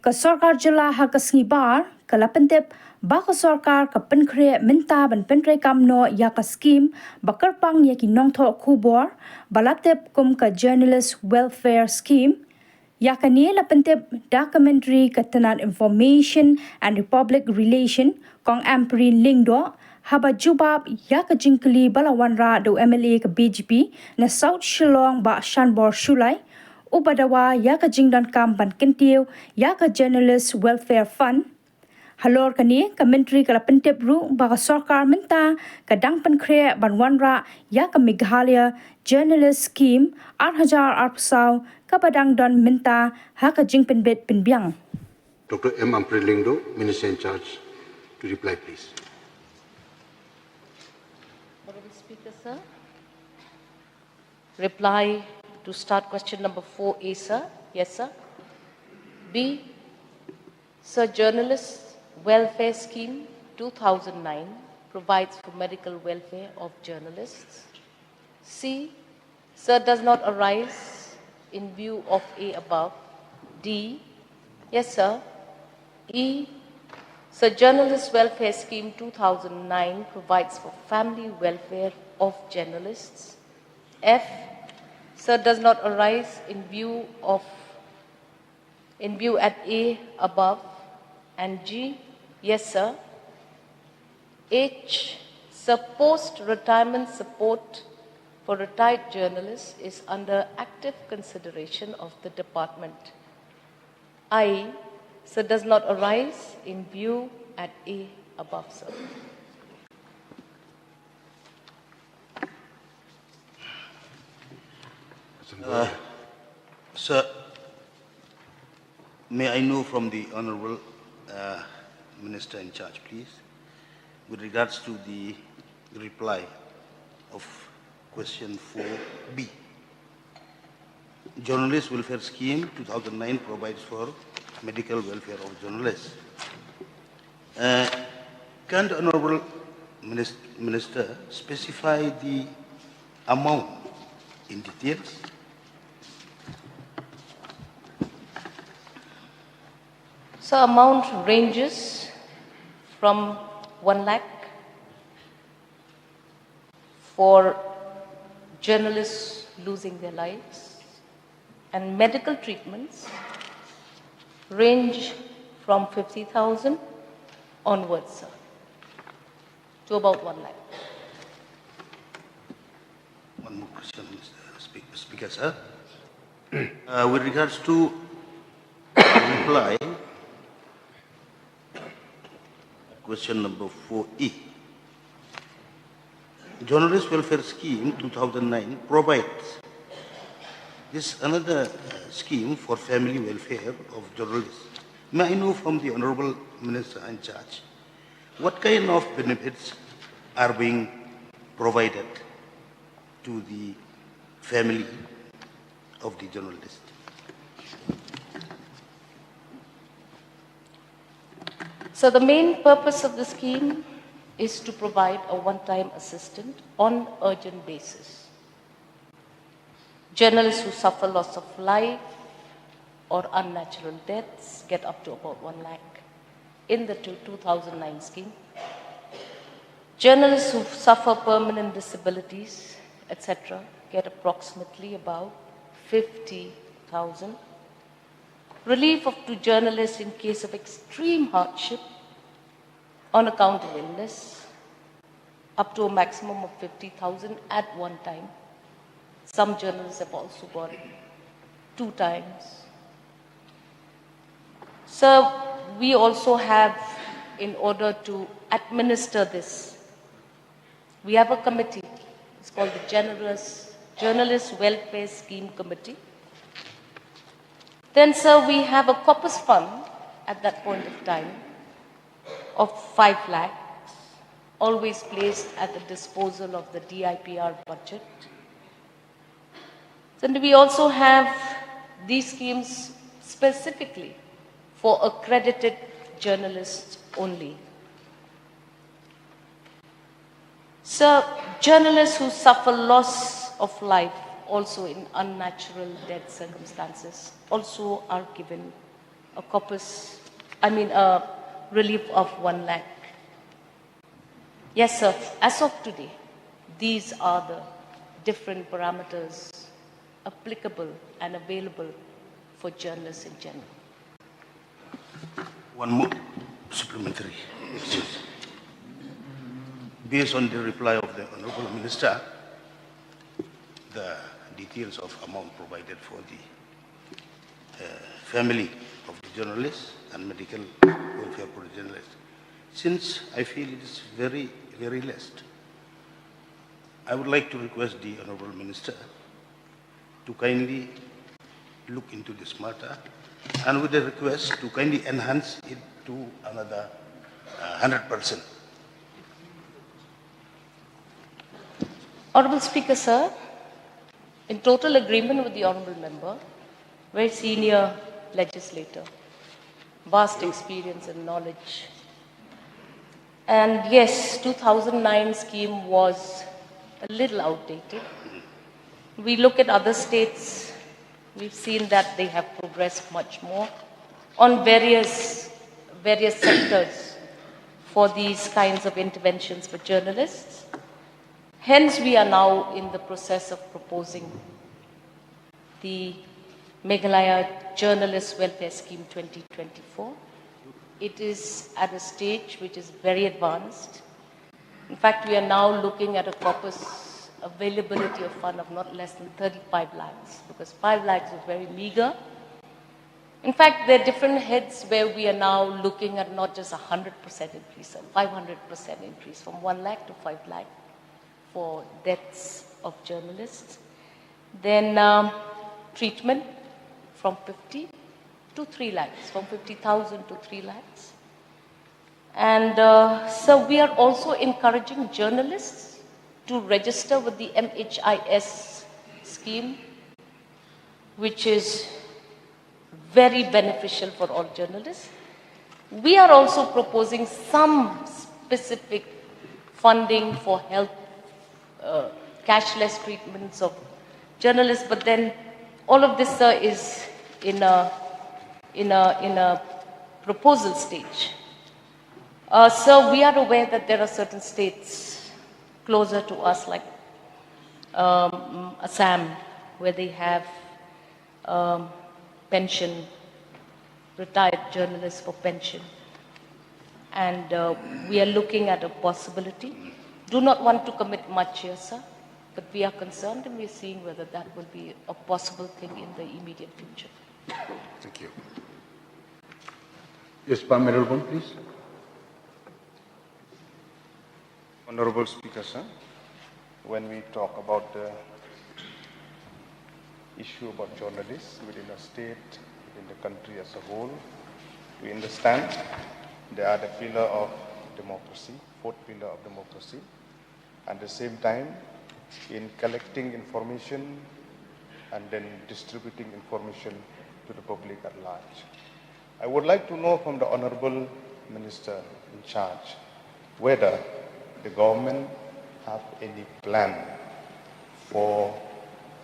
Ka sarkar jala ha ka bar kalapentep ba ka sarkar ka penkre minta ban pyntreikam no ya ka scheme bakar pang ya ki nongthoh khubor balatep kum ka journalist welfare scheme ya ka ni lapentep documentary katanan information and republic relation kong ampri lingdo haba jubab ya ka jinkli balawanra do MLA ka BJP na South Shillong ba Shanbor Shulai Ubadawa ya ka jingdan kam ban kentiu ya ka journalist welfare fund halor kani ka Myntri kala pentep ru ba ka sarkar minta ka dang pankre ban wanra ya ka Meghalaya journalist scheme 8,000 arpsaw ka padang don minta ha ka jing penbet penbiang. Dr. M. Amprelingdo, Minister in charge, to reply please. Honorable Speaker, sir. Reply to start question number 4A, sir. Yes, sir. B, sir, Journalist Welfare Scheme 2009 provides for medical welfare of journalists. C, sir, does not arise in view of A above. D, yes, sir. E, sir, Journalist Welfare Scheme 2009 provides for family welfare of journalists. F, sir, does not arise in view at A above. And G, yes, sir. H, sir, post-retirement support for retired journalists is under active consideration of the department. I, sir, does not arise in view at A above, sir. Sir, may I know from the Honourable Minister in charge, please, with regards to the reply of question 4B. Journalist Welfare Scheme 2009 provides for medical welfare of journalists. Can the Honourable Minister specify the amount in details? So amount ranges from 1 lakh for journalists losing their lives, and medical treatments range from 50,000 onwards, sir, to about 1 lakh. One more question, Mr. Speaker, sir. With regards to reply, question number 4E. Journalist Welfare Scheme 2009 provides this another scheme for family welfare of journalists. May I know from the Honourable Minister in charge what kind of benefits are being provided to the family of the journalist? So the main purpose of the scheme is to provide a one-time assistance on urgent basis. Journalists who suffer loss of life or unnatural deaths get up to about 1 lakh in the 2009 scheme. Journalists who suffer permanent disabilities, etc., get approximately about 50,000. Relief to journalists in case of extreme hardship on account of illness, up to a maximum of 50,000 at one time. Some journalists have also got it 2 times. So we also have, in order to administer this, we have a committee. It's called the Journalist Welfare Scheme Committee. Then, sir, we have a corpus fund at that point of time of 5 lakhs, always placed at the disposal of the DIPR budget. Then we also have these schemes specifically for accredited journalists only. So, journalists who suffer loss of life also in unnatural death circumstances also are given a relief of 1 lakh. Yes, sir. As of today, these are the different parameters applicable and available for journalists in general. One more supplementary. Based on the reply of the Honorable Minister, the details of amount provided for the family of the journalist and medical welfare for the journalist, since I feel it is very, very less, I would like to request the Honorable Minister to kindly look into this matter, and with a request to kindly enhance it to another 100%. Honorable Speaker, sir, in total agreement with the Honorable Member, very senior legislator, vast experience and knowledge. And yes, 2009 scheme was a little outdated. We look at other states, we've seen that they have progressed much more on various sectors for these kinds of interventions for journalists. Hence, we are now in the process of proposing the Meghalaya Journalist Welfare Scheme 2024. It is at a stage which is very advanced. In fact, we are now looking at a corpus availability of fund of not less than 35 lakhs, because 5 lakhs is very meager. In fact, there are different heads where we are now looking at not just 100% increase, a 500% increase from 1 lakh to 5 lakh for deaths of journalists. Then treatment from 50 to 3 lakhs, from 50,000 to 3 lakhs. And so we are also encouraging journalists to register with the MHIS scheme, which is very beneficial for all journalists. We are also proposing some specific funding for health, cashless treatments of journalists, but then all of this, sir, is in a proposal stage. So we are aware that there are certain states closer to us, like Assam, where they have pension, retired journalists for pension. And we are looking at a possibility. Do not want to commit much here, sir, but we are concerned and we are seeing whether that will be a possible thing in the immediate future. Thank you. Yes, Honorable, please. Honorable Speaker, sir, when we talk about the issue about journalists within a state, within the country as a whole, we understand they are the pillar of democracy, fourth pillar of democracy. At the same time, in collecting information and then distributing information to the public at large. I would like to know from the Honorable Minister in charge whether the government have any plan for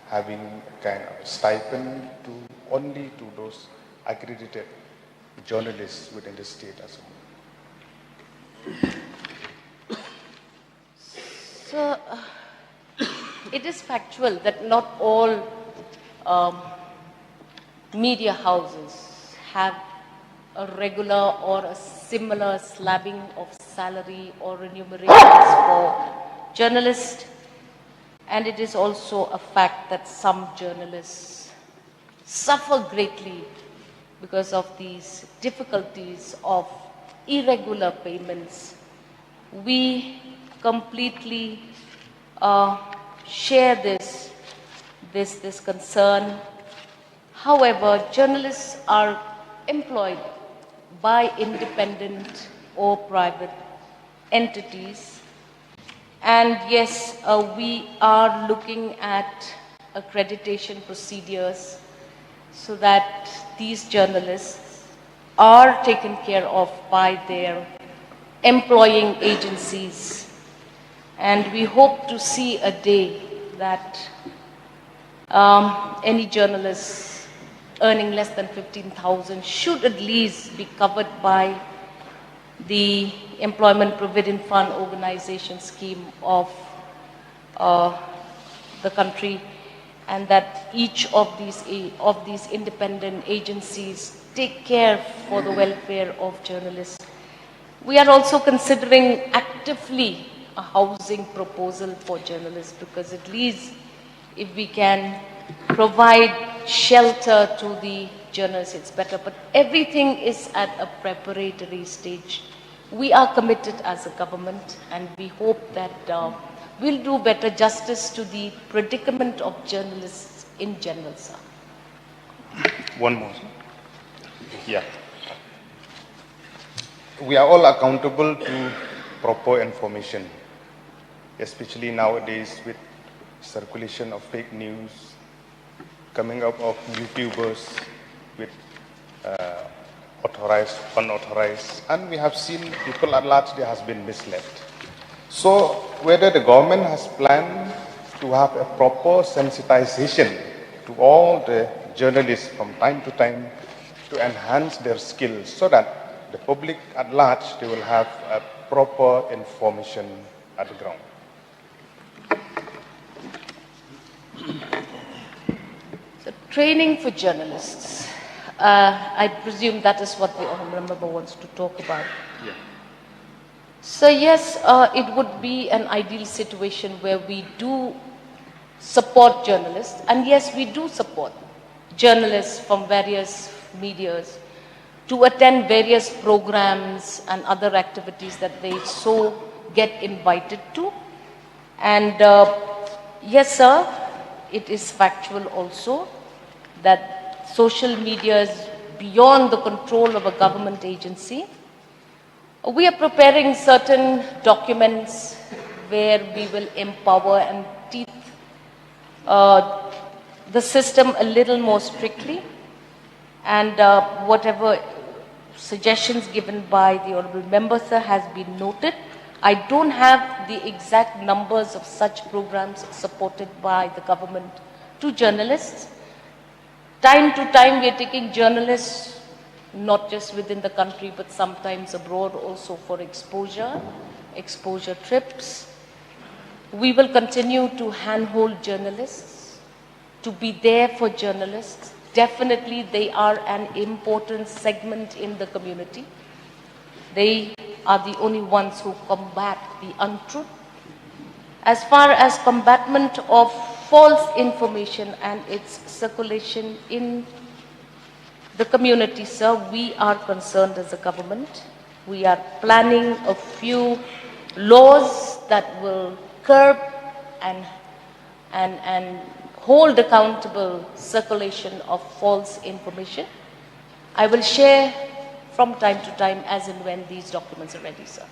having a kind of stipend to only to those accredited journalists within the state as a whole. So, it is factual that not all media houses have a regular or a similar slabbing of salary or remunerations for journalists. And it is also a fact that some journalists suffer greatly because of these difficulties of irregular payments. We completely share this concern. However, journalists are employed by independent or private entities. And yes, we are looking at accreditation procedures so that these journalists are taken care of by their employing agencies. And we hope to see a day that any journalist earning less than 15,000 should at least be covered by the Employment Provident Fund Organization scheme of the country, and that each of these independent agencies take care for the welfare of journalists. We are also considering actively a housing proposal for journalists, because at least if we can provide shelter to the journalists, it's better. But everything is at a preparatory stage. We are committed as a government, and we hope that we'll do better justice to the predicament of journalists in general, sir. One more. Yeah. We are all accountable to proper information, especially nowadays with circulation of fake news, coming up of YouTubers with authorized, unauthorized, and we have seen people at large, they has been misled. So whether the government has planned to have a proper sensitization to all the journalists from time to time to enhance their skills, so that the public at large, they will have a proper information at the ground. So training for journalists. I presume that is what the Honourable Member wants to talk about. Yeah. So yes, it would be an ideal situation where we do support journalists, and yes, we do support journalists from various medias to attend various programs and other activities that they so get invited to. And yes, sir, it is factual also that social media is beyond the control of a government agency. We are preparing certain documents where we will empower and teach the system a little more strictly, and whatever suggestions given by the Honourable Member, sir, has been noted. I don't have the exact numbers of such programs supported by the government to journalists. Time to time, we are taking journalists, not just within the country, but sometimes abroad also for exposure trips. We will continue to handhold journalists, to be there for journalists. Definitely, they are an important segment in the community. They are the only ones who combat the untruth. As far as combatment of false information and its circulation in the community, sir, we are concerned as a government. We are planning a few laws that will curb and hold accountable circulation of false information. I will share from time to time as and when these documents are ready, sir.